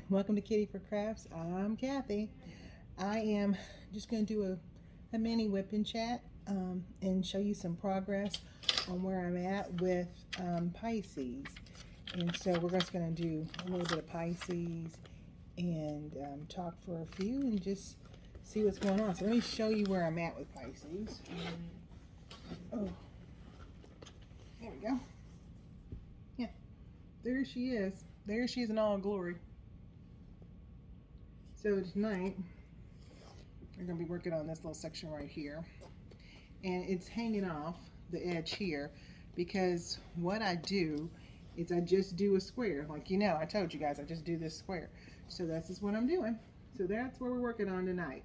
Welcome to Kitty for Crafts. I'm Kathy. I am just going to do a mini whip and chat and show you some progress on where I'm at with Pisces. And so we're just going to do a little bit of Pisces and talk for a few and just see what's going on. So let me show you where I'm at with Pisces. Oh, there we go. Yeah, there she is. There she is in all glory. So tonight, we're going to be working on this little section right here. And it's hanging off the edge here because what I do is I just do a square. Like I told you guys, I just do this square. So that's just what I'm doing. So that's what we're working on tonight.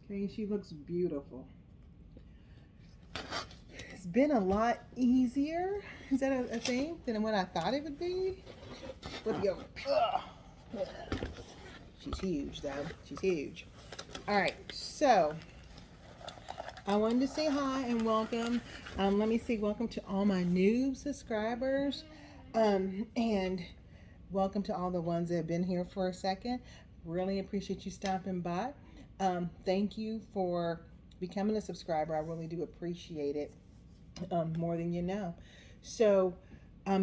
Okay, she looks beautiful. It's been a lot easier, is that a thing, than what I thought it would be? Let me go. She's huge, though. She's huge. All right, so I wanted to say hi and welcome. Let me say welcome to all my new subscribers, and welcome to all the ones that have been here for a second. Really appreciate you stopping by. Thank you for becoming a subscriber. I really do appreciate it more than you know. So,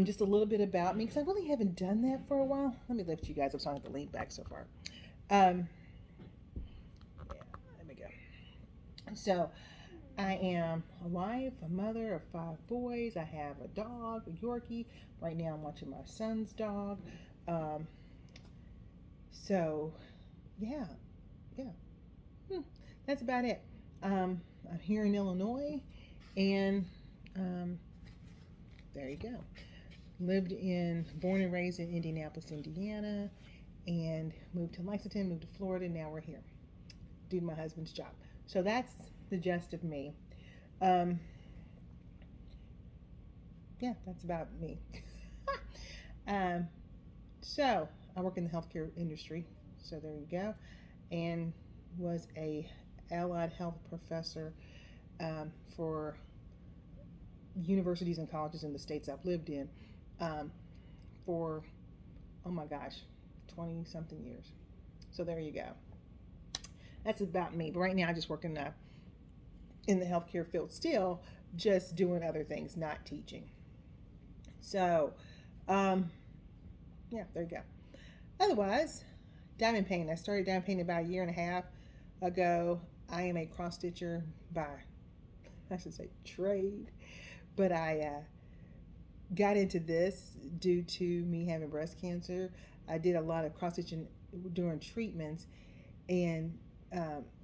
just a little bit about me because I really haven't done that for a while. Let me lift you guys up so I don't have to lean back so far. Yeah, there we go. So, I am a wife, a mother of 5 boys. I have a dog, a Yorkie. Right now, I'm watching my son's dog. So, yeah, yeah. That's about it. I'm here in Illinois, and there you go. Born and raised in Indianapolis, Indiana, and moved to Lexington, moved to Florida. Now we're here, doing my husband's job. So that's the gist of me. Yeah, that's about me. So I work in the healthcare industry. So there you go, and was a allied health professor for universities and colleges in the states I've lived in for, oh my gosh, 20 something years. So there you go. That's about me. But right now I just work in the healthcare field still, just doing other things, not teaching. So, yeah, there you go. Otherwise, diamond painting. I started diamond painting about a year and a half ago. I am a cross stitcher by, I should say, trade, but I got into this due to me having breast cancer. I did a lot of cross stitching during treatments, and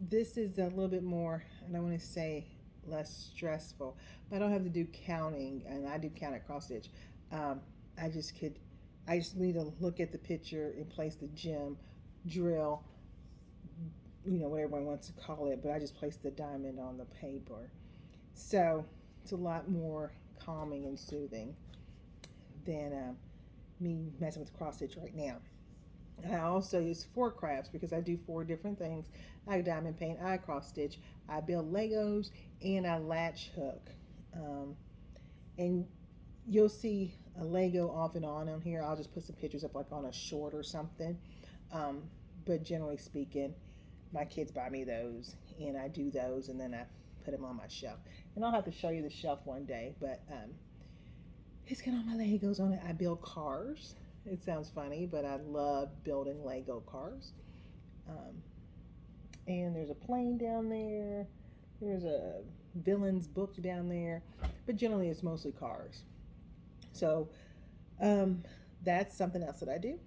this is a little bit more, and I want to say less stressful, but I don't have to do counting, and I do count at cross stitch. Um, I just need to look at the picture and place the gem, drill, what everyone wants to call it, but I just place the diamond on the paper. So it's a lot more calming and soothing than me messing with cross stitch right now. I also use 4 crafts because I do 4 different things. I diamond paint, I cross stitch, I build Legos, and I latch hook. And you'll see a Lego off and on here. I'll just put some pictures up like on a short or something. But generally speaking, my kids buy me those, and I do those, and then I put them on my shelf. And I'll have to show you the shelf one day, but it's got all my Legos on it. I build cars. It sounds funny, but I love building Lego cars. And there's a plane down there. There's a villain's book down there, but generally it's mostly cars. So that's something else that I do.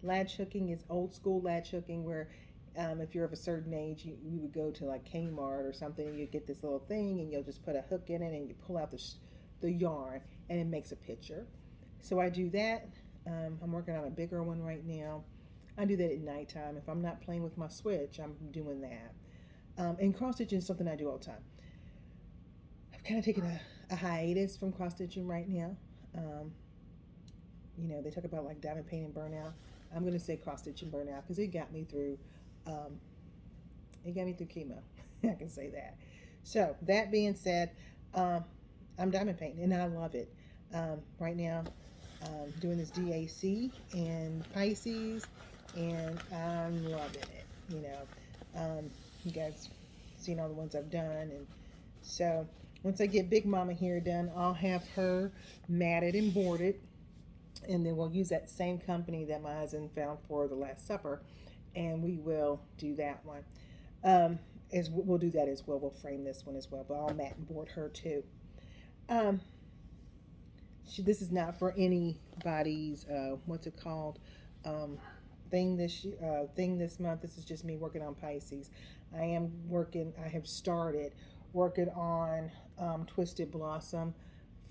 Latch hooking is old school latch hooking where if you're of a certain age, you would go to like Kmart or something, and you get this little thing, and you'll just put a hook in it, and you pull out the yarn, and it makes a picture. So I do that. I'm working on a bigger one right now. I do that at nighttime. If I'm not playing with my Switch, I'm doing that. And cross stitching is something I do all the time. I've kind of taken a hiatus from cross stitching right now. They talk about like diamond painting burnout. I'm going to say cross stitching burnout because it got me through chemo. I can say that. So that being said, I'm diamond painting and I love it. Right now, doing this DAC and Pisces, and I'm loving it. You guys seen all the ones I've done, and so once I get Big Mama here done, I'll have her matted and boarded, and then we'll use that same company that my husband found for the Last Supper, and we will do that one. We'll do that as well. We'll frame this one as well, but I'll mat and board her too. This is not for anybody's what's it called, thing this month. This is just me working on Pisces. I have started working on Twisted Blossom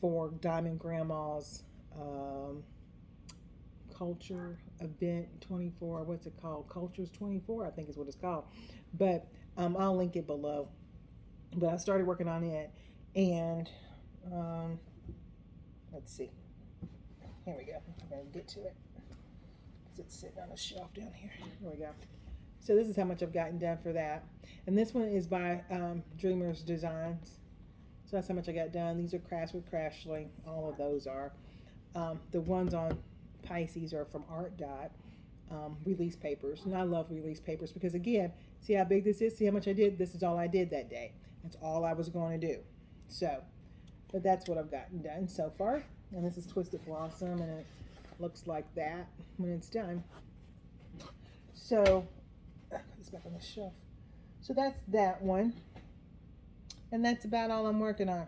for Diamond Grandma's Culture Event 24. What's it called? Cultures 24, I think is what it's called. But I'll link it below. But I started working on it, and let's see. Here we go. I'm going to get to it because it's sitting on a shelf down here. Here we go. So this is how much I've gotten done for that. And this one is by Dreamers Designs. So that's how much I got done. These are Crafts with Crashly. All of those are. The ones on Pisces are from Art Dot. Release papers. And I love release papers because, again, see how big this is? See how much I did? This is all I did that day. That's all I was going to do. So, but that's what I've gotten done so far. And this is Twisted Blossom, and it looks like that when it's done. So, put this back on the shelf. So that's that one. And that's about all I'm working on.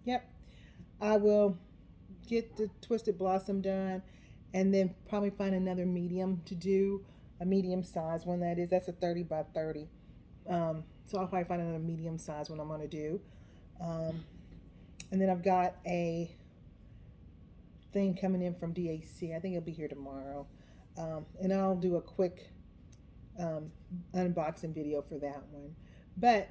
Yep. I will get the Twisted Blossom done, and then probably find another medium to do, a medium size one that is. That's a 30 by 30. So I'll probably find another medium size one I'm going to do. And then I've got a thing coming in from DAC. I think it'll be here tomorrow. And I'll do a quick unboxing video for that one. But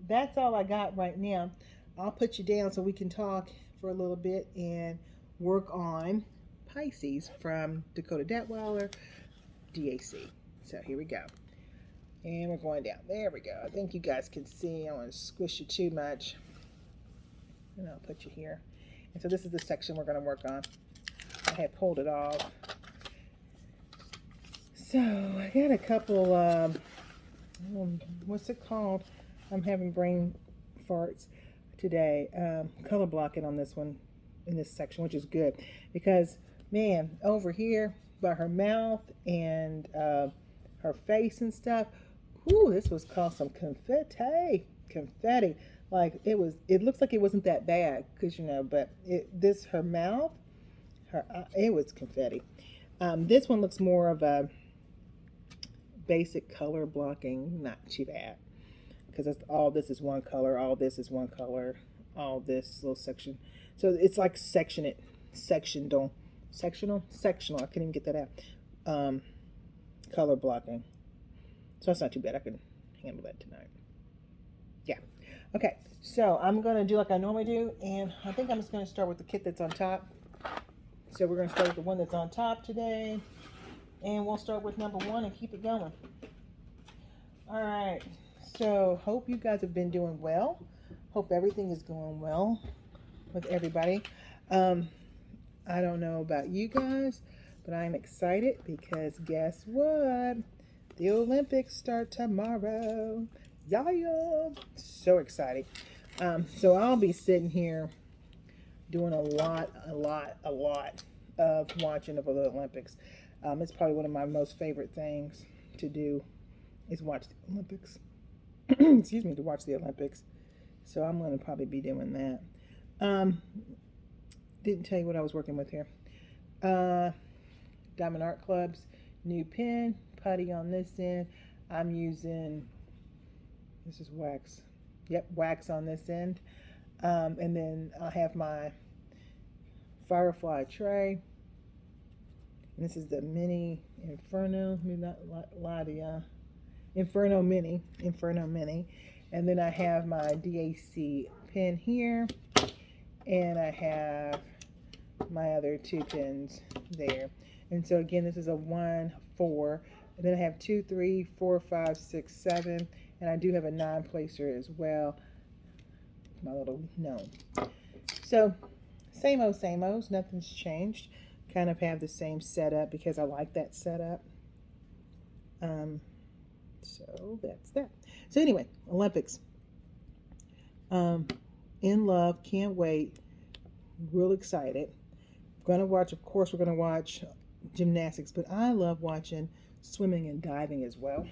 that's all I got right now. I'll put you down so we can talk for a little bit and work on Pisces from Dakota Daetwiler, DAC. So here we go. And we're going down. There we go. I think you guys can see. I don't want to squish you too much. And I'll put you here. And so this is the section we're going to work on. I had pulled it off. So I got a couple, what's it called? I'm having brain farts today. Color blocking on this one, in this section, which is good. Because, man, over here by her mouth and her face and stuff, whoo, this was called some confetti. Confetti. Like, it looks like it wasn't that bad, because, but her mouth, it was confetti. This one looks more of a basic color blocking, not too bad, because all this is one color, all this is one color, all this little section. So it's like sectional, I can't even get that out. Color blocking. So that's not too bad. I can handle that tonight. Yeah. Okay, so I'm going to do like I normally do, and I think I'm just going to start with the kit that's on top. So we're going to start with the one that's on top today, and we'll start with number 1 and keep it going. All right, so hope you guys have been doing well. Hope everything is going well with everybody. I don't know about you guys, but I'm excited because guess what? The Olympics start tomorrow. Yeah, so exciting. So I'll be sitting here doing a lot of watching of the Olympics. It's probably one of my most favorite things to do is watch the Olympics. Excuse me, to watch the Olympics. So I'm going to probably be doing that. Didn't tell you what I was working with here. Diamond Art Club's new pen, putty on this end. I'm using, this is wax. Yep, wax on this end. And then I have my Firefly tray. And this is the mini Inferno. Let me not lie to ya. Inferno Mini. And then I have my DAC pen here. And I have my other 2 pins there. And so again, this is a 1, 4. And then I have 2, 3, 4, 5, 6, 7. And I do have a 9 placer as well. My little gnome. So, same old, nothing's changed. kind of have the same setup because I like that setup. So that's that. So anyway, Olympics. In love, can't wait. Real excited. Gonna watch, of course, we're gonna watch gymnastics, but I love watching swimming and diving as well.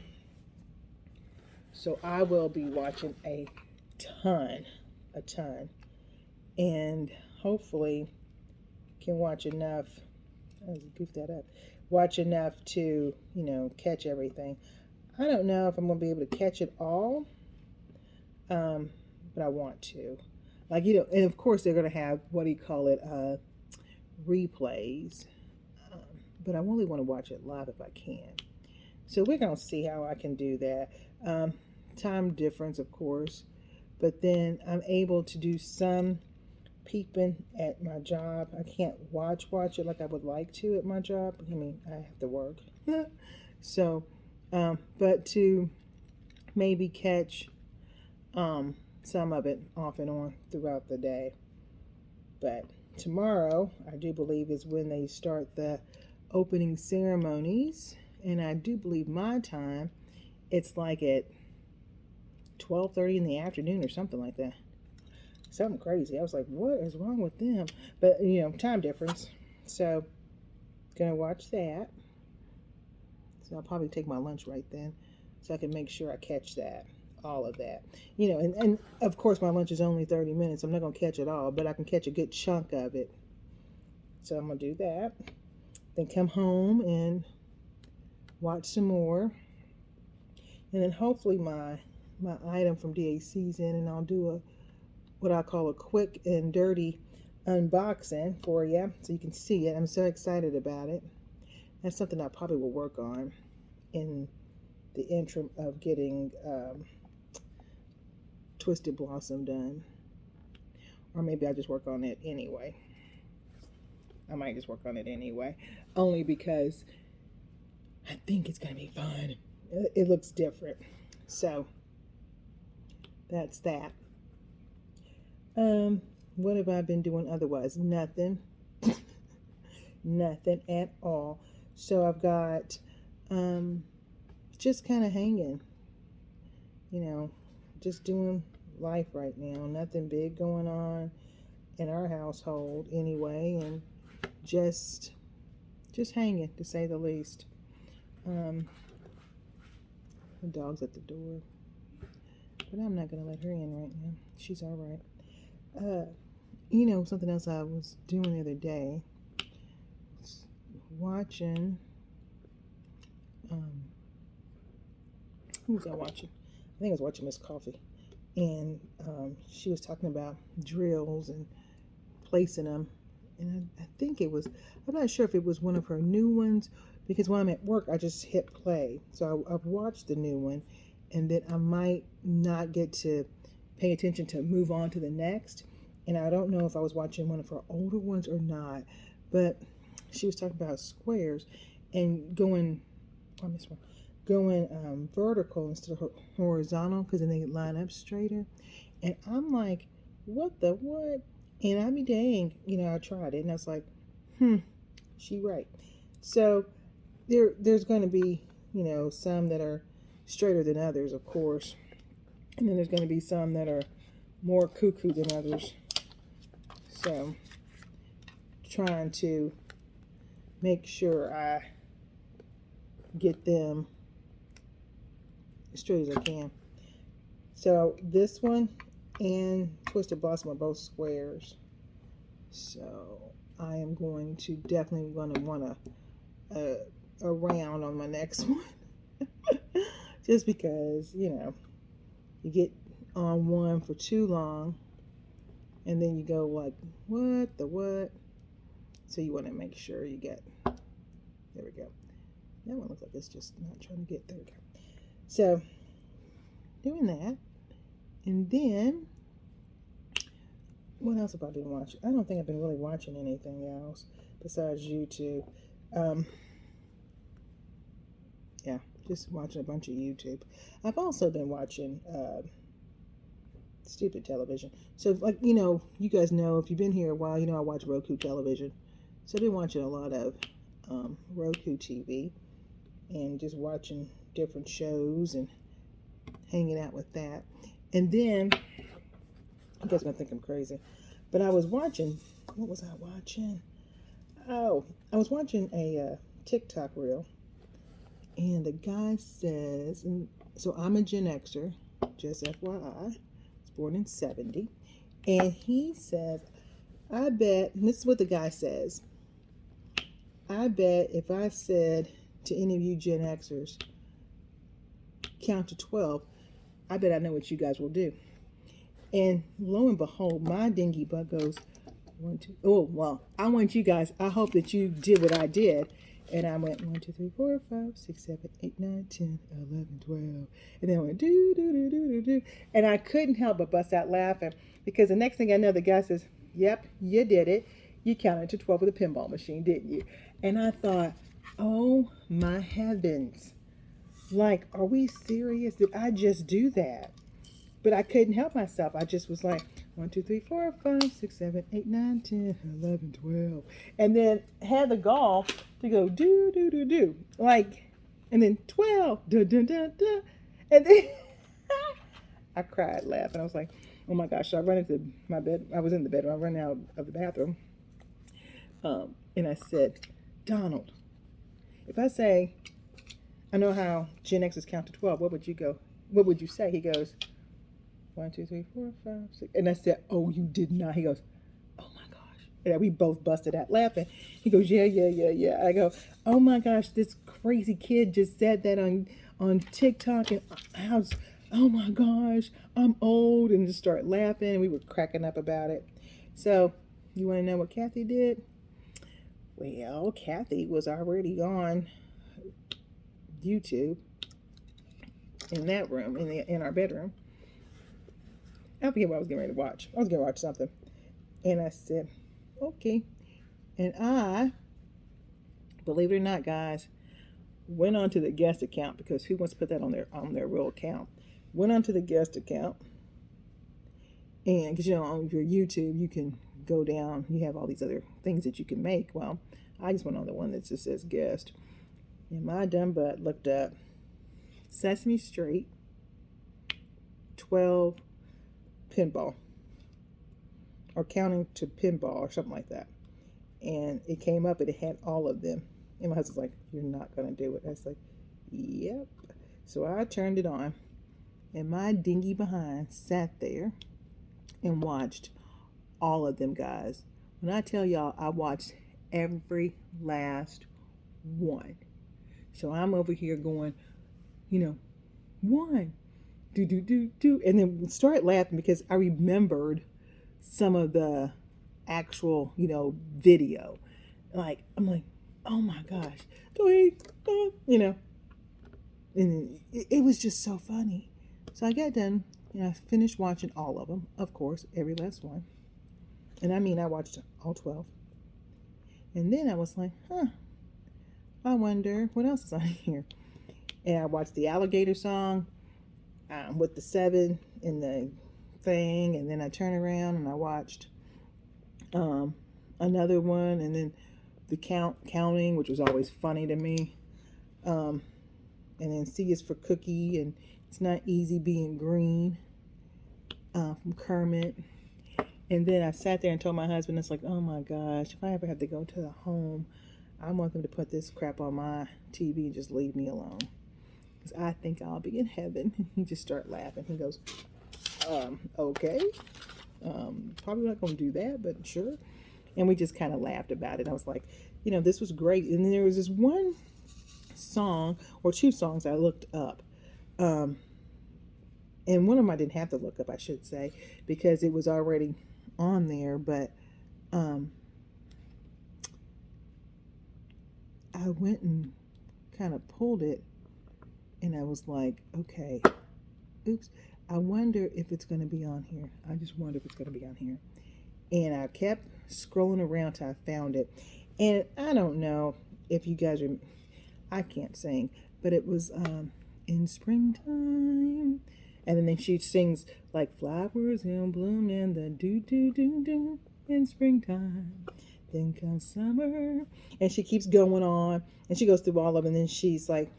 So I will be watching ton, a ton, and hopefully can watch enough. I goofed that up. Watch enough to, catch everything. I don't know if I'm gonna be able to catch it all, but I want to. And of course they're gonna have what do you call it, replays. But I really want to watch it live if I can. So we're gonna see how I can do that. Time difference, of course, but then I'm able to do some peeping at my job. I can't watch it like I would like to at my job. I mean, I have to work. So, but to maybe catch some of it off and on throughout the day. But tomorrow, I do believe, is when they start the opening ceremonies, and I do believe my time, it's like at 12:30 in the afternoon or something like that. Something crazy. I was like, what is wrong with them? But, time difference. So, gonna watch that. So I'll probably take my lunch right then so I can make sure I catch that, all of that. And of course my lunch is only 30 minutes. I'm not gonna catch it all, but I can catch a good chunk of it. So I'm gonna do that. Then come home and watch some more. And then hopefully my item from DAC's in, and I'll do what I call a quick and dirty unboxing for you so you can see it. I'm so excited about it. That's something I probably will work on in the interim of getting Twisted Blossom done. Or maybe I'll just work on it anyway. I might just work on it anyway. Only because I think it's going to be fun. It looks different. So, that's that. What have I been doing otherwise? Nothing. Nothing at all. So I've got just kind of hanging, just doing life right now. Nothing big going on in our household anyway, and just hanging, to say the least. The dog's at the door, but I'm not gonna let her in right now. She's all right. Something else I was doing the other day, watching, who was I watching? I think I was watching Miss Coffee, and she was talking about drills and placing them, and I think it was, I'm not sure if it was one of her new ones, because when I'm at work I just hit play, so I've watched the new one, and then I might not get to pay attention to move on to the next, and I don't know if I was watching one of her older ones or not, but she was talking about squares and going vertical instead of horizontal, because then they line up straighter. And I'm like, what the what? And I mean, dang, I tried it, and I was like, she right. So there's going to be, some that are straighter than others, of course, and then there's going to be some that are more cuckoo than others. So trying to make sure I get them as straight as I can. So this one and Twisted Blossom are both squares. So I am going to definitely want a round on my next one. Just because, you get on one for too long and then you go like, what the what? So you want to make sure you get, there we go. That one looks like it's just not trying to get, there we go. So doing that. And then what else have I been watching? I don't think I've been really watching anything else besides YouTube. Yeah, just watching a bunch of YouTube. I've also been watching stupid television. So, you guys know, if you've been here a while, I watch Roku television. So I've been watching a lot of Roku TV and just watching different shows and hanging out with that. And then, you guys might think I'm crazy, but I was watching, what was I watching? Oh, I was watching a TikTok reel, and the guy says, and so I'm a Gen Xer, just FYI, I was born in 70, and he says, I bet, and this is what the guy says, I bet if I said to any of you Gen Xers, count to 12, I bet I know what you guys will do. And lo and behold, my dingy butt goes, 1, 2. Oh, well, I want you guys, I hope that you did what I did. And I went 1, 2, 3, 4, 5, 6, 7, 8, 9, 10, 11, 12. And then I went do, do, do, do, do, do. And I couldn't help but bust out laughing because the next thing I know, the guy says, yep, you did it. You counted to 12 with a pinball machine, didn't you? And I thought, oh my heavens. Like, are we serious? Did I just do that? But I couldn't help myself. I just was like, 1, 2, 3, 4, 5, 6, 7, 8, 9, 10, 11, 12. And then had the gall to go do, do, do, do. Like, and then 12. Da, da, da, da. And then I cried laughing. I was like, oh my gosh. So I ran into my bed. I was in the bedroom. I ran out of the bathroom. And I said, Donald, if I say, I know how Gen X's count to 12, what would you go? What would you say? He goes, 1, 2, 3, 4, 5, 6. And I said, oh, you did not. He goes, oh my gosh. And we both busted out laughing. He goes, yeah, yeah, yeah, yeah. I go, oh my gosh, this crazy kid just said that on TikTok. And I was, oh my gosh, I'm old. And just start laughing. And we were cracking up about it. So you want to know what Kathy did? Well, Kathy was already on YouTube in that room, in our bedroom. I forget what I was getting ready to watch. I was going to watch something. And I said, okay. And I, believe it or not, guys, went onto the guest account because who wants to put that on their real account? Went onto the guest account. And because, on your YouTube, you can go down. You have all these other things that you can make. Well, I just went on the one that just says guest. And my dumb butt looked up Sesame Street 12 pinball, or counting to pinball, or something like that. And it came up and it had all of them. And my husband's like, you're not going to do it. I was like, yep. So I turned it on, and my dingy behind sat there and watched all of them, guys. When I tell y'all, I watched every last one. So I'm over here going, 1, do, do, do, do. And then start laughing because I remembered some of the actual, video. Like, I'm like, oh my gosh. And it was just so funny. So I got done, I finished watching all of them, of course, every last one. And I mean, I watched all 12. And then I was like, I wonder what else is on here. And I watched the alligator song with the 7 in the thing. And then I turned around and I watched another one. And then the counting, which was always funny to me. And then C is for cookie. And it's not easy being green from Kermit. And then I sat there and told my husband, it's like, oh my gosh, if I ever have to go to the home, I want them to put this crap on my TV and just leave me alone. Because I think I'll be in heaven. And he just started laughing. He goes, okay. Probably not going to do that, but sure. And we just kind of laughed about it. I was like, this was great. And then there was this one song, or 2 songs I looked up. And one of them I didn't have to look up, I should say, because it was already on there. But I went and kind of pulled it, and I was like, okay, oops, I wonder if it's going to be on here. I just wonder if it's going to be on here. And I kept scrolling around till I found it. And I don't know if you guys are, I can't sing, but it was in springtime. And then she sings like flowers in bloom and the do do do do in springtime. then comes summer. And she keeps going on. And she goes through all of it. And then she's like,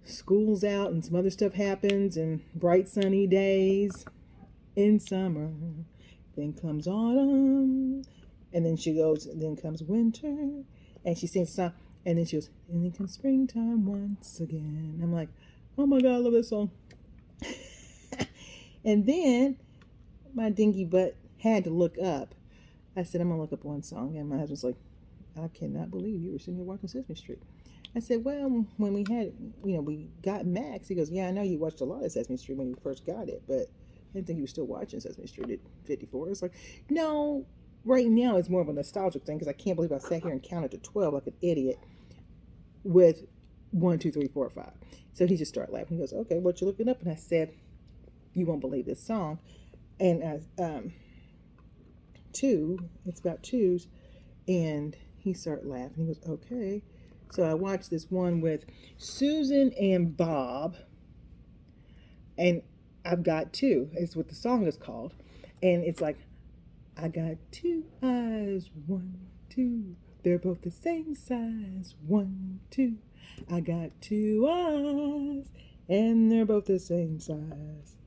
school's out and some other stuff happens. And bright sunny days in summer. Then comes autumn. And then she goes, and then comes winter. And she sings a song. And then she goes, and then comes springtime once again. I'm like, oh my God, I love this song. And then my dingy butt had to look up. I said, I'm going to look up one song. And my husband's like, I cannot believe you were sitting here watching Sesame Street. I said, well, when we had, we got Max, he goes, yeah, I know you watched a lot of Sesame Street when you first got it, but I didn't think you were still watching Sesame Street at 54. It's like, no, right now it's more of a nostalgic thing because I can't believe I sat here and counted to 12 like an idiot with 1, 2, 3, 4, 5. So he just started laughing. He goes, okay, what you looking up? And I said, you won't believe this song. And it's about twos. And he started laughing. He goes, okay. So I watched this one with Susan and Bob. And I've got two. It's what the song is called. And it's like, I got two eyes, 1, 2. They're both the same size, 1, 2. I got two eyes, and they're both the same size.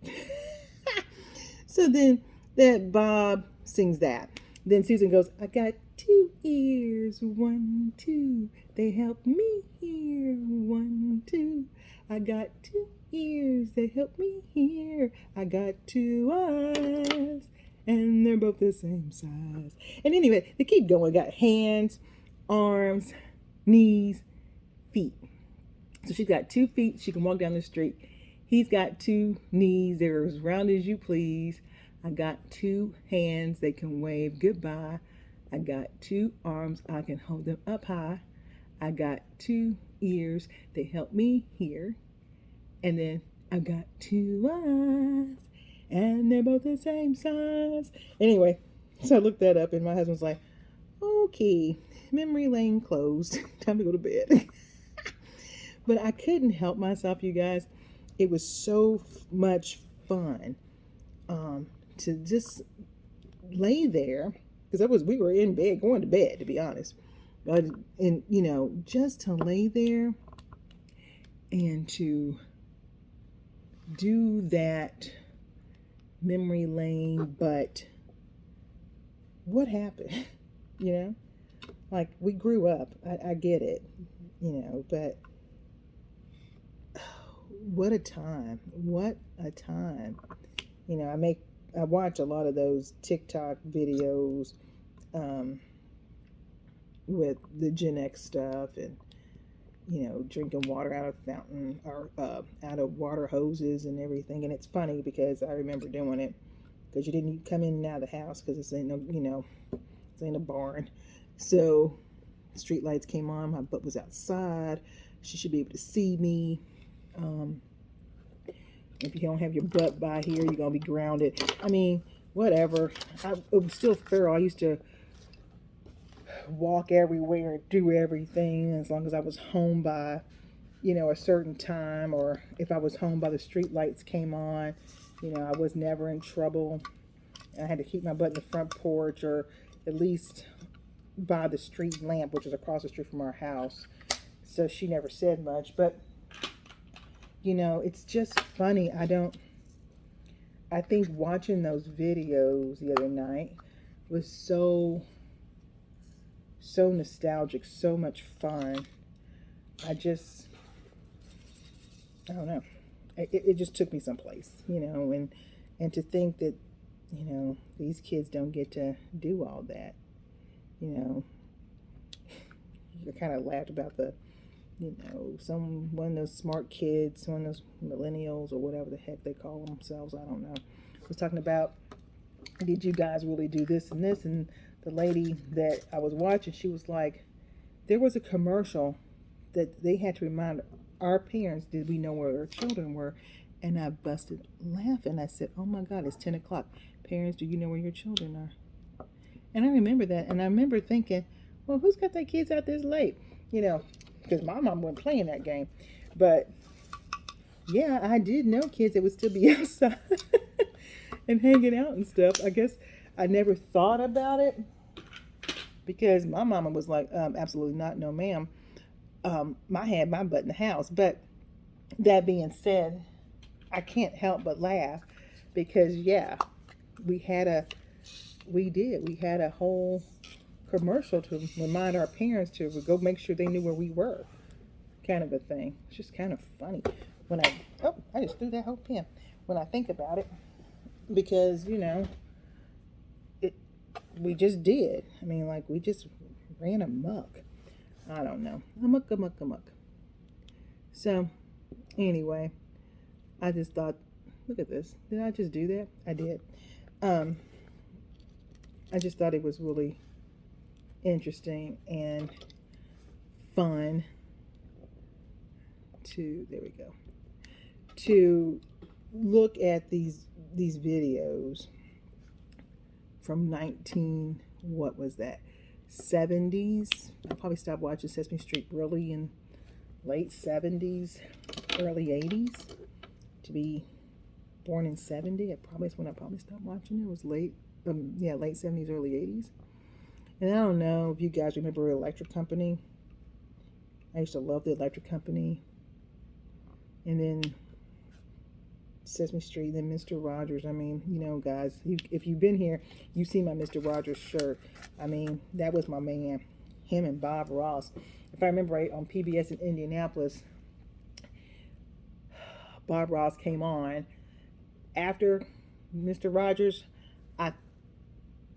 So then that Bob sings that. Then Susan goes, I got two ears, 1, 2. They help me hear, 1, 2. I got two ears, they help me hear. I got two eyes, and they're both the same size. And anyway, they keep going. Got hands, arms, knees, feet. So she's got 2 feet. She can walk down the street. He's got 2 knees. They're as round as you please. I got 2 hands. They can wave goodbye. I got 2 arms. I can hold them up high. I got 2 ears. They help me hear. And then I got 2 eyes. And they're both the same size. Anyway, so I looked that up and my husband's like, okay, memory lane closed. Time to go to bed. But I couldn't help myself, you guys. It was so much fun to just lay there. Because we were in bed, going to bed, to be honest. And, just to lay there and to do that memory lane, but what happened? Like we grew up. I get it, but what a time. What a time. I watch a lot of those TikTok videos with the Gen X stuff and drinking water out of fountain or out of water hoses and everything. And it's funny because I remember doing it because you didn't come in and out of the house because this ain't it's ain't a barn. So street lights came on. My butt was outside. She should be able to see me. If you don't have your butt by here, you're going to be grounded. I mean, whatever. It was still feral. I used to walk everywhere and do everything as long as I was home by, a certain time, or if I was home by the street lights came on, I was never in trouble. I had to keep my butt in the front porch or at least by the street lamp, which is across the street from our house. So she never said much, but it's just funny. I think watching those videos the other night was so nostalgic, so much fun. I don't know. It just took me someplace, and to think that, these kids don't get to do all that, I kind of laughed about the, one of those smart kids, one of those millennials or whatever the heck they call themselves, I don't know, was talking about, did you guys really do this and this? And the lady that I was watching, she was like, there was a commercial that they had to remind our parents, did we know where our children were? And I busted laughing. I said, oh my God, it's 10 o'clock. Parents, do you know where your children are? And I remember that. And I remember thinking, well, who's got their kids out this late? Because my mom wasn't playing that game. But yeah, I did know kids that would still be outside and hanging out and stuff. I guess I never thought about it because my mama was like, absolutely not, no ma'am. I had my butt in the house. But that being said, I can't help but laugh because yeah, we had a we had a whole commercial to remind our parents to go make sure they knew where we were, kind of a thing. It's just kind of funny when I just threw that whole pen when I think about it, because it we just did. I mean, like, we just ran amok. I don't know, amok. So anyway, I just thought, look at this. Did I just do that? I did. I just thought it was really interesting and fun there we go, to look at these videos from what was that, 70s. I probably stopped watching Sesame Street really in late 70s, early 80s. To be born in 70, that's when I probably stopped watching it. It was late 70s, early 80s. And I don't know if you guys remember Electric Company. I used to love the Electric Company. And then Sesame Street, then Mr. Rogers. I mean, guys, if you've been here, you see my Mr. Rogers shirt. I mean, that was my man, him and Bob Ross. If I remember right, on PBS in Indianapolis, Bob Ross came on after Mr. Rogers. I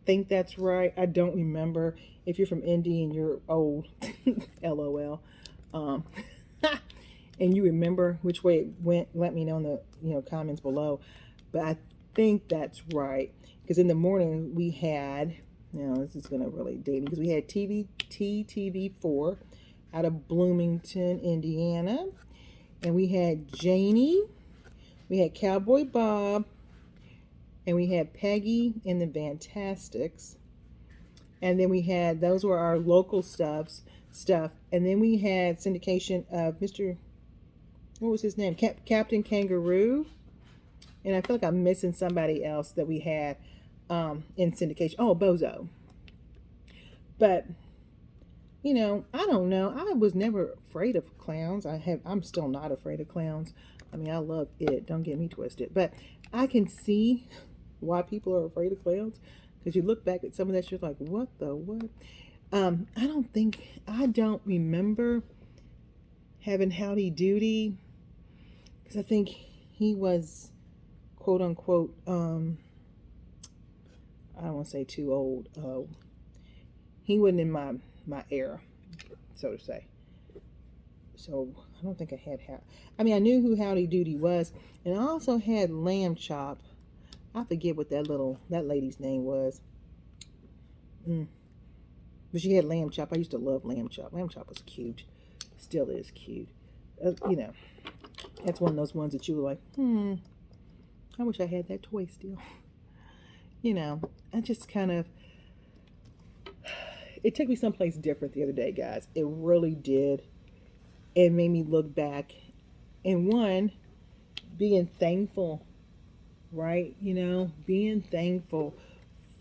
think that's right. I don't remember. If you're from Indy and you're old, LOL, and you remember which way it went, let me know in the comments below. But I think that's right, because in the morning we had, this is gonna really date me, because we had TV4 out of Bloomington, Indiana, and we had Janie, we had Cowboy Bob, and we had Peggy and the Fantastics, and then we had, those were our local stuff, and then we had syndication of what was his name? Captain Kangaroo. And I feel like I'm missing somebody else that we had in syndication. Oh, Bozo. But, I don't know. I was never afraid of clowns. I'm still not afraid of clowns. I mean, I love it. Don't get me twisted. But I can see why people are afraid of clowns. Because you look back at some of that shit like, what the what? I don't remember having Howdy Doody. Because I think he was, quote unquote, I don't want to say too old. He wasn't in my era, so to say. So I don't think I had I mean, I knew who Howdy Doody was, and I also had Lamb Chop. I forget what that lady's name was. But she had Lamb Chop. I used to love Lamb Chop. Lamb Chop was cute. Still is cute. That's one of those ones that you were like, I wish I had that toy still. I just kind of, it took me someplace different the other day, guys. It really did. It made me look back, and one, being thankful, right? Being thankful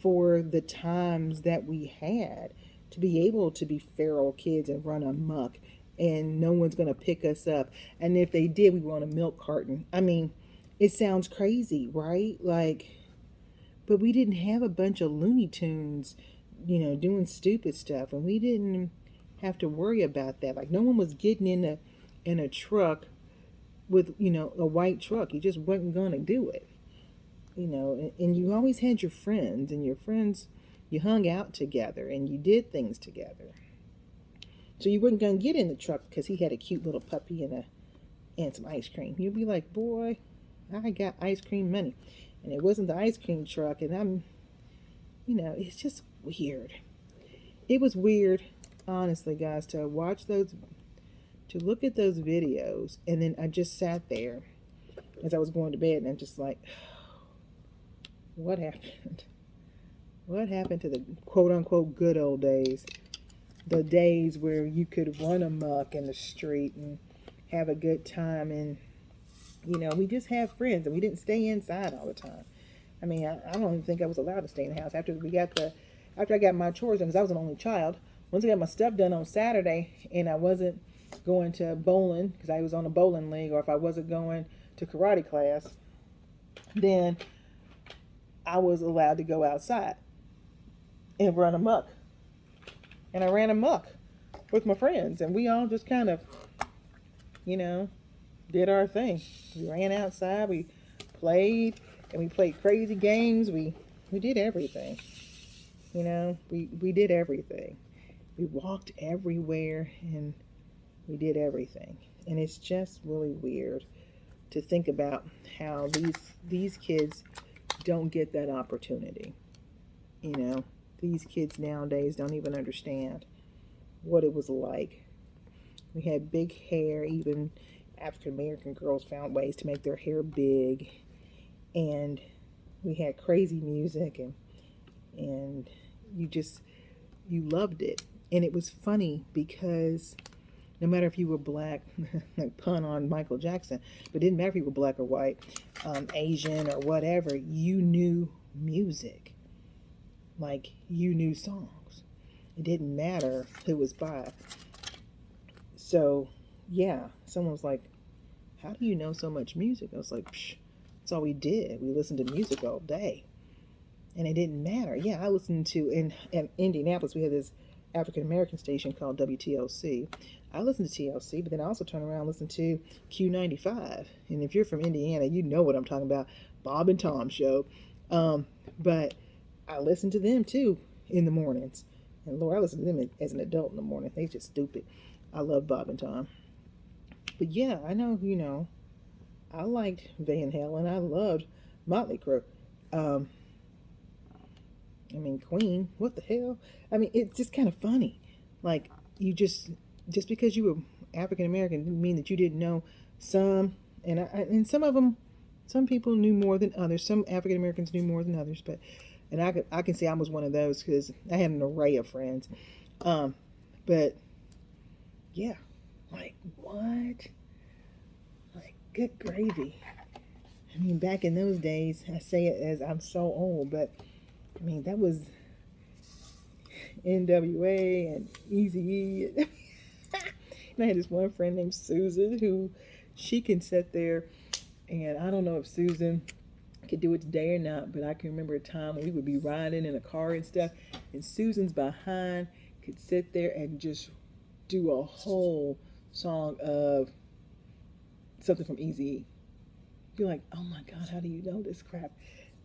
for the times that we had to be able to be feral kids and run amok, and no one's going to pick us up. And if they did, we were on a milk carton. I mean, it sounds crazy, right? Like, but we didn't have a bunch of Looney Tunes, doing stupid stuff. And we didn't have to worry about that. Like, no one was getting in a truck with, a white truck. You just wasn't going to do it. And you always had your friends, and your friends, you hung out together and you did things together. So you wasn't going to get in the truck because he had a cute little puppy and some ice cream. You'd be like, boy, I got ice cream money. And it wasn't the ice cream truck. And I'm, it's just weird. It was weird, honestly, guys, to look at those videos. And then I just sat there as I was going to bed, and I'm just like, what happened? What happened to the quote-unquote good old days? The days where you could run amok in the street and have a good time, and we just have friends, and we didn't stay inside all the time. I mean, I don't even think I was allowed to stay in the house after we got after I got my chores done, because I was an only child, once I got my stuff done on Saturday and I wasn't going to bowling because I was on a bowling league, or if I wasn't going to karate class, then I was allowed to go outside and run amok. And I ran amok with my friends, and we all just kind of, you know, did our thing. We ran outside, we played, and we played crazy games. We did everything. You know, we did everything. We walked everywhere, and we did everything. And it's just really weird to think about how these kids don't get that opportunity. You know, these kids nowadays don't even understand what it was like. We had big hair. Even African American girls found ways to make their hair big, and we had crazy music, and you loved it. And it was funny because no matter if you were black, like pun on Michael Jackson, but it didn't matter if you were black or white, Asian or whatever, you knew music. Like, you knew songs. It didn't matter who was by. So, yeah, someone was like, how do you know so much music? I was like, psh, that's all we did. We listened to music all day. And it didn't matter. Yeah, I listened to, in Indianapolis, we had this African American station called WTLC. I listened to TLC, but then I also turned around and listened to Q95. And if you're from Indiana, you know what I'm talking about. Bob and Tom show. But I listened to them too in the mornings. And Lord, I listened to them as an adult in the morning. They just stupid. I love Bob and Tom. But yeah, I know, you know, I liked Van Halen. I loved Motley Crue. I mean, Queen, what the hell? I mean, it's just kind of funny. Like, you just because you were African American didn't mean that you didn't know some, and some of them, some people knew more than others. Some African Americans knew more than others, and I can say I was one of those because I had an array of friends. But yeah, like what? Like, good gravy. I mean, back in those days, I say it as I'm so old, but I mean, that was NWA and Eazy-E. And I had this one friend named Susan who she can sit there, and I don't know if Susan could do it today or not, but I can remember a time when we would be riding in a car and stuff, and Susan's behind could sit there and just do a whole song of something from Eazy-E. You're like, oh my God, how do you know this crap?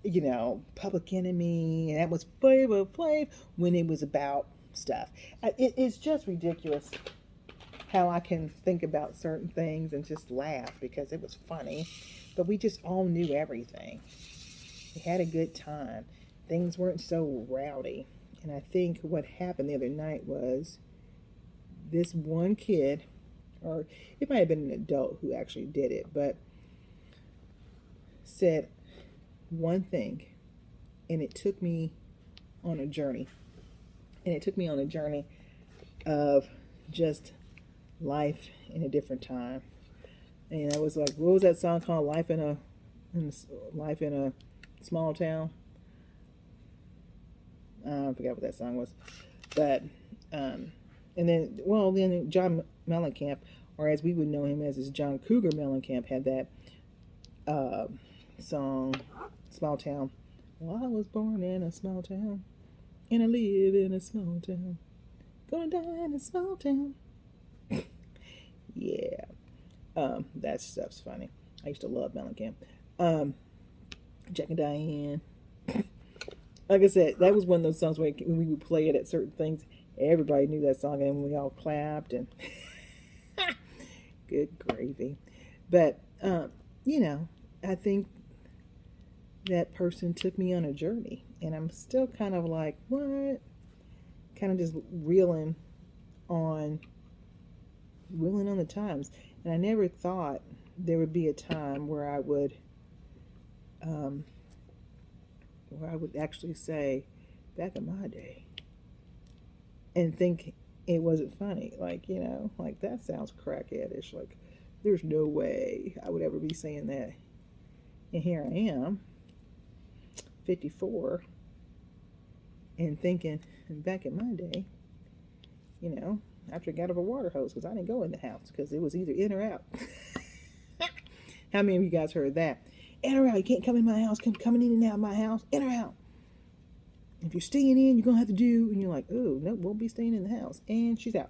You know, Public Enemy, and that was Flavor Flav when it was about stuff. It's just ridiculous how I can think about certain things and just laugh because it was funny, but we just all knew everything. We had a good time. Things weren't so rowdy. And I think what happened the other night was this one kid, or it might have been an adult who actually did it, but said one thing, and it took me on a journey. And it took me on a journey of just life in a different time. And I was like, what was that song called? Life in a Small Town. I forgot what that song was. But and then John Mellencamp, or as we would know him as John Cougar Mellencamp, had that song, Small Town. Well, I was born in a small town, and I live in a small town. Gonna die in a small town. Yeah. That stuff's funny. I used to love Mellencamp. Jack and Diane. Like I said, that was one of those songs when we would play it at certain things. Everybody knew that song, and we all clapped, and good gravy. But, you know, I think that person took me on a journey, and I'm still kind of like, what? Kind of just reeling on the times. And I never thought there would be a time where I would actually say, back in my day, and think it wasn't funny. Like, you know, like that sounds crackheadish. Like, there's no way I would ever be saying that. And here I am, 54, and thinking, back in my day, you know, I drink out of a water hose because I didn't go in the house because it was either in or out. How many of you guys heard that? In or out. You can't come in my house. Coming in and out of my house. In or out. If you're staying in, you're going to have to do. And you're like, oh, no, won't be staying in the house. And she's out.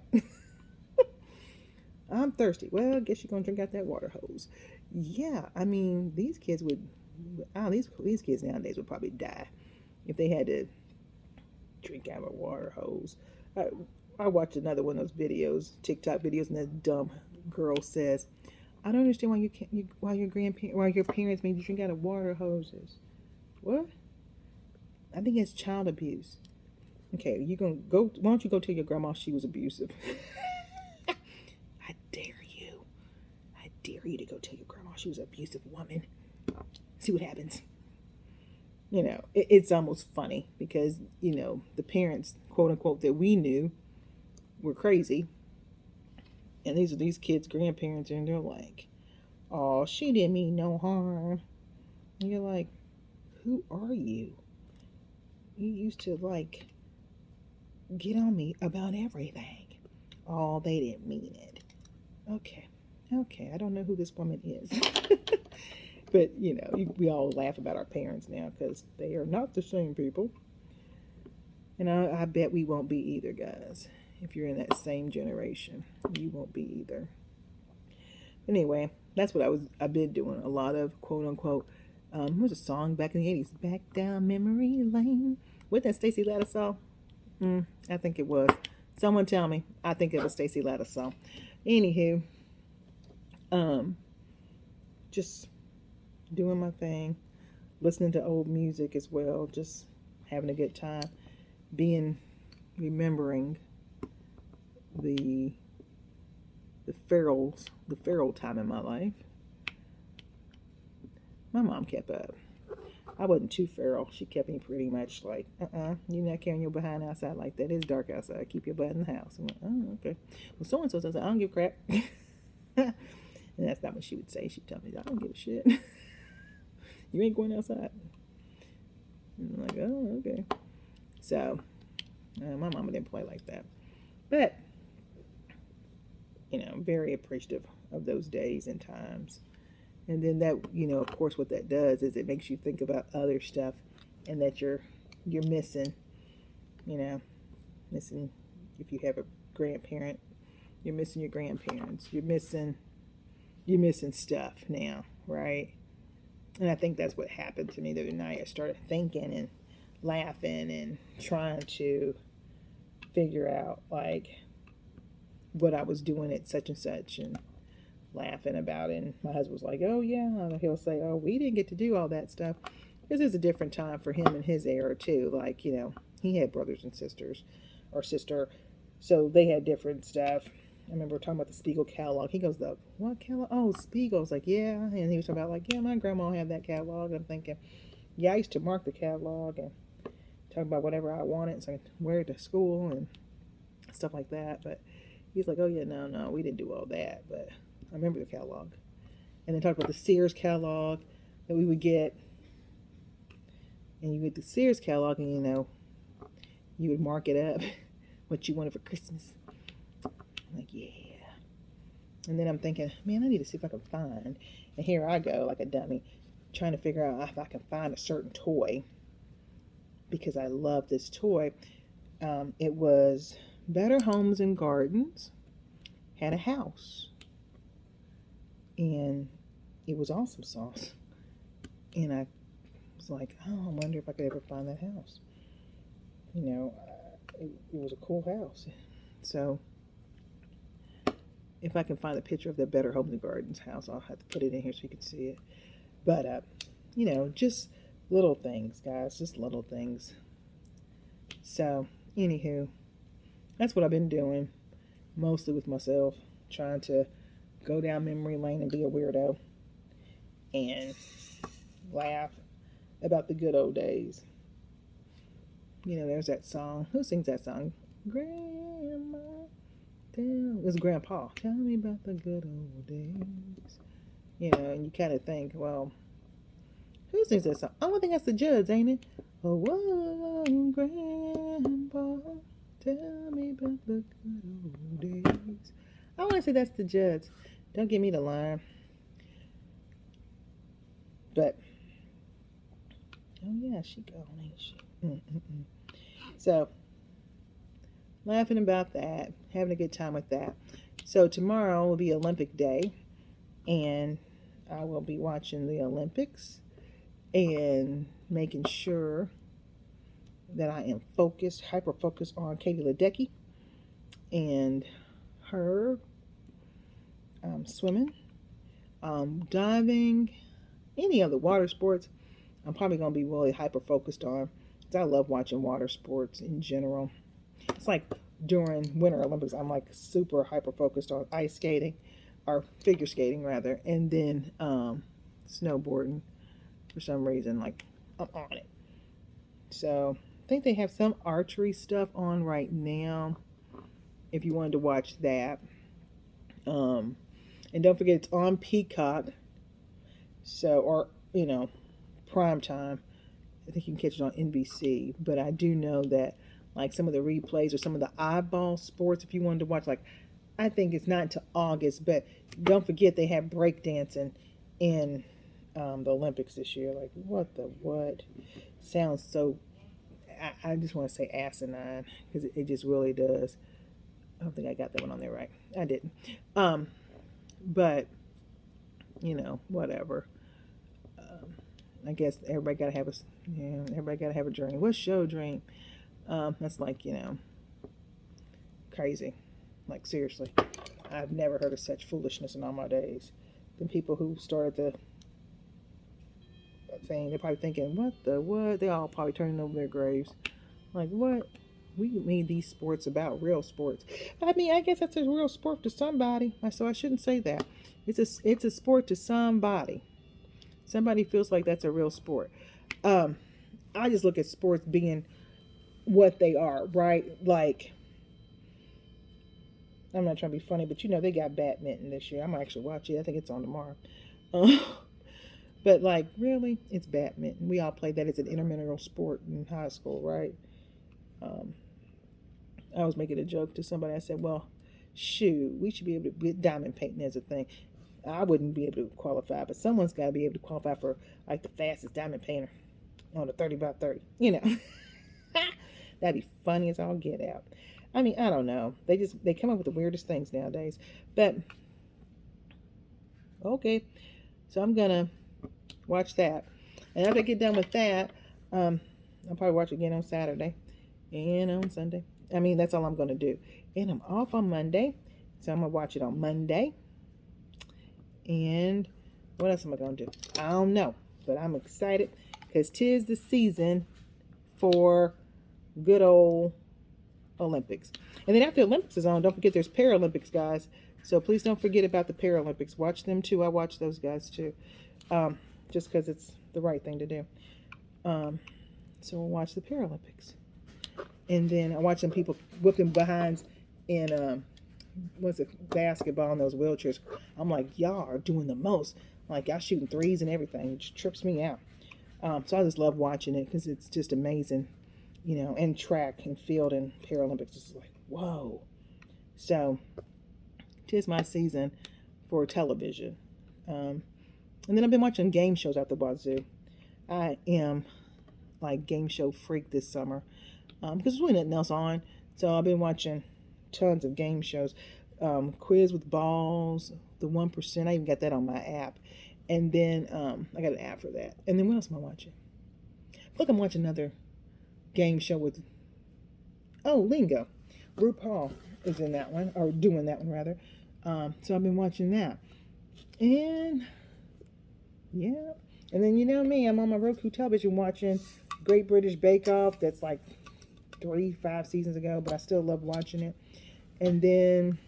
I'm thirsty. Well, I guess you're going to drink out that water hose. Yeah, I mean, these kids would, these kids nowadays would probably die if they had to drink out of a water hose. I watched another one of those videos, TikTok videos, and that dumb girl says, I don't understand why why your parents made you drink out of water hoses. What? I think it's child abuse. Okay, you gonna go? Why don't you go tell your grandma she was abusive? I dare you. I dare you to go tell your grandma she was an abusive woman. See what happens. You know, it's almost funny because, you know, the parents, quote unquote, that we knew were crazy. And these are these kids' grandparents, and they're like, oh, she didn't mean no harm. And you're like, who are you? You used to, like, get on me about everything. Oh, they didn't mean it. Okay, I don't know who this woman is. But, you know, we all laugh about our parents now because they are not the same people. And I bet we won't be either, guys. If you're in that same generation, you won't be either. Anyway, that's what I've been doing a lot of, quote unquote. There's a song back in the 80s, Back Down Memory Lane. Wasn't that Stacey Lattisaw? I think it was. Someone tell me. I think it was Stacey Lattisaw. Anywho, just doing my thing, listening to old music as well, just having a good time, remembering the feral time in my life. My mom kept up. I wasn't too feral. She kept me pretty much like, you're not carrying your behind outside like that. It's dark outside. Keep your butt in the house. I'm like, oh, okay. Well, so-and-so says, I don't give a crap. And that's not what she would say. She'd tell me, I don't give a shit. You ain't going outside. And I'm like, oh, okay. So, my mama didn't play like that. But, you know, I'm very appreciative of those days and times. And then that, you know, of course, what that does is it makes you think about other stuff and that you're missing, you know, if you have a grandparent, you're missing your grandparents. You're missing stuff now, right? And I think that's what happened to me the other night. I started thinking and laughing and trying to figure out, like, what I was doing at such and such and laughing about it. And my husband was like, oh, yeah. And he'll say, oh, we didn't get to do all that stuff. Because it's a different time for him and his era, too. Like, you know, he had brothers and sisters, or sister, so they had different stuff. I remember talking about the Spiegel catalog. He goes, what catalog? Oh, Spiegel. I was like, yeah. And he was talking about, like, yeah, my grandma had that catalog. I'm thinking, yeah, I used to mark the catalog and talk about whatever I wanted so I could wear it to school and stuff like that. But he's like, oh, yeah, no, we didn't do all that. But I remember the catalog. And then talk about the Sears catalog that we would get. And you get the Sears catalog and, you know, you would mark it up what you wanted for Christmas. I'm like, yeah. And then I'm thinking, man, I need to see if I can find. And here I go, like a dummy, trying to figure out if I can find a certain toy. Because I love this toy. It was Better Homes and Gardens. Had a house. And it was awesome sauce. And I was like, oh, I wonder if I could ever find that house. You know, it was a cool house. So if I can find a picture of the Better Homes and Gardens house, I'll have to put it in here so you can see it. But, you know, just little things, guys, just little things. So, anywho, that's what I've been doing, mostly with myself, trying to go down memory lane and be a weirdo and laugh about the good old days. You know, there's that song. Who sings that song? Grandma. It's Grandpa. Tell me about the good old days. You know, and you kind of think, well, Who sings that song? Oh, I think that's the Judds, ain't it? Oh, whoa, Grandpa, tell me about the good old days. I want to say that's the Judds. Don't give me the line. But, oh yeah, she gone, ain't she? Mm-mm-mm. So, laughing about that, having a good time with that. So, tomorrow will be Olympic Day, and I will be watching the Olympics and making sure that I am focused, hyper focused on Katie Ledecky and her swimming, diving, any of the water sports. I'm probably going to be really hyper focused on because I love watching water sports in general. It's like during Winter Olympics, I'm like super hyper focused on ice skating or figure skating rather, and then snowboarding for some reason. Like I'm on it. So I think they have some archery stuff on right now. If you wanted to watch that, and don't forget it's on Peacock. So or prime time. I think you can catch it on NBC. But I do know that like some of the replays or some of the eyeball sports, if you wanted to watch, like I think it's not until August. But don't forget they have breakdancing in the Olympics this year. Like what? Sounds so. I just want to say asinine because it just really does. I don't think I got that one on there right. I didn't. But whatever. I guess everybody gotta have everybody gotta have a dream. What's your dream? That's like crazy. Like seriously, I've never heard of such foolishness in all my days. The people who started the thing, they're probably thinking, what the what? They all probably turning over their graves. Like what? We made these sports about real sports. I mean, I guess that's a real sport to somebody. So I shouldn't say that. It's a sport to somebody. Somebody feels like that's a real sport. I just look at sports being what they are, right? Like, I'm not trying to be funny, but they got badminton this year. I'm gonna actually watch it. I think it's on tomorrow. But like, really, it's badminton. We all played that as an intramural sport in high school, right? I was making a joke to somebody. I said, "Well, shoot, we should be able to get diamond painting as a thing." I wouldn't be able to qualify, but someone's got to be able to qualify for like the fastest diamond painter on a 30 by 30. That'd be funny as all get out. I mean, I don't know. They come up with the weirdest things nowadays. But okay, so I'm gonna watch that, and after I get done with that, I'll probably watch it again on Saturday and on Sunday. I mean, that's all I'm gonna do. And I'm off on Monday, so I'm gonna watch it on Monday. And what else am I going to do? I don't know. But I'm excited because 'tis the season for good old Olympics. And then after Olympics is on, don't forget there's Paralympics, guys. So please don't forget about the Paralympics. Watch them too. I watch those guys too. Just because it's the right thing to do. So we'll watch the Paralympics. And then I watch some people whipping behinds in basketball in those wheelchairs. I'm like, y'all are doing the most. Like y'all shooting threes and everything. It just trips me out. So I just love watching it because it's just amazing, and track and field and Paralympics. It's like, whoa. So 'tis my season for television. And then I've been watching game shows out the wazoo. I am like game show freak this summer because there's really nothing else on. So I've been watching tons of game shows. Quiz with Balls, the 1%. I even got that on my app. And then I got an app for that. And then what else am I watching? Look, I'm watching another game show with Lingo. RuPaul is in that one, or doing that one rather. So I've been watching that. And yeah. And then me, I'm on my Roku television watching Great British Bake Off. That's like 5 seasons ago, but I still love watching it. And then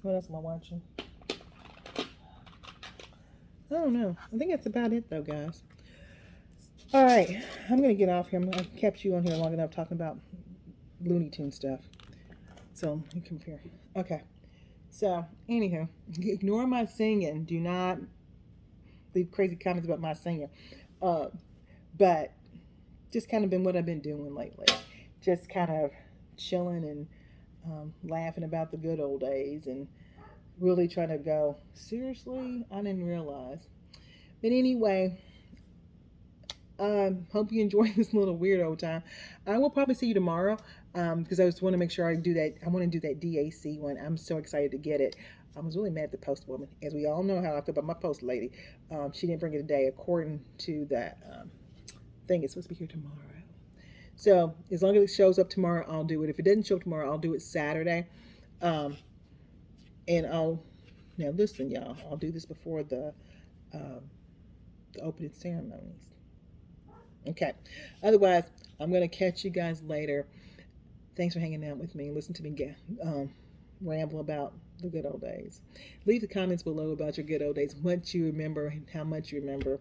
what else am I watching? I don't know. I think that's about it though, guys. All right, I'm gonna get off here. I've kept you on here long enough talking about Looney Tune stuff. So you come here. Okay. So anywho, ignore my singing. Do not leave crazy comments about my singing. Uh, but just kind of been what I've been doing lately. Just kind of chilling and laughing about the good old days and really trying to go, seriously? I didn't realize. But anyway, hope you enjoy this little weirdo time. I will probably see you tomorrow because I just want to make sure I do that. I want to do that DAC one. I'm so excited to get it. I was really mad at the post woman. As we all know how I feel about my post lady. She didn't bring it today according to that thing. It's supposed to be here tomorrow. So as long as it shows up tomorrow, I'll do it. If it doesn't show up tomorrow, I'll do it Saturday. Um, and I'll now listen, y'all. I'll do this before um, the opening ceremonies. Okay. Otherwise, I'm gonna catch you guys later. Thanks for hanging out with me and listen to me ramble about the good old days. Leave the comments below about your good old days, what you remember, and how much you remember,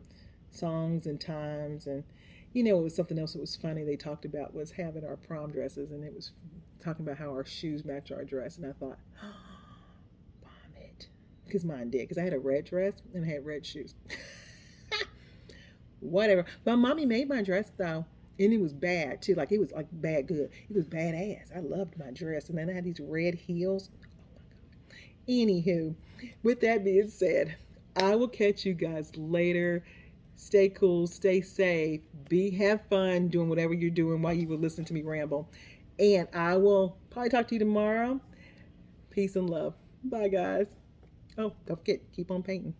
songs and times. And it was something else that was funny. They talked about was having our prom dresses, and it was talking about how our shoes match our dress. And I thought, vomit, because mine did. Because I had a red dress and I had red shoes. Whatever. My mommy made my dress though, and it was bad too. Like it was like bad good. It was badass. I loved my dress, and then I had these red heels. Anywho, with that being said, I will catch you guys later. Stay cool, stay safe, have fun doing whatever you're doing while you were listening to me ramble. And I will probably talk to you tomorrow. Peace and love. Bye, guys. Oh, don't forget, keep on painting.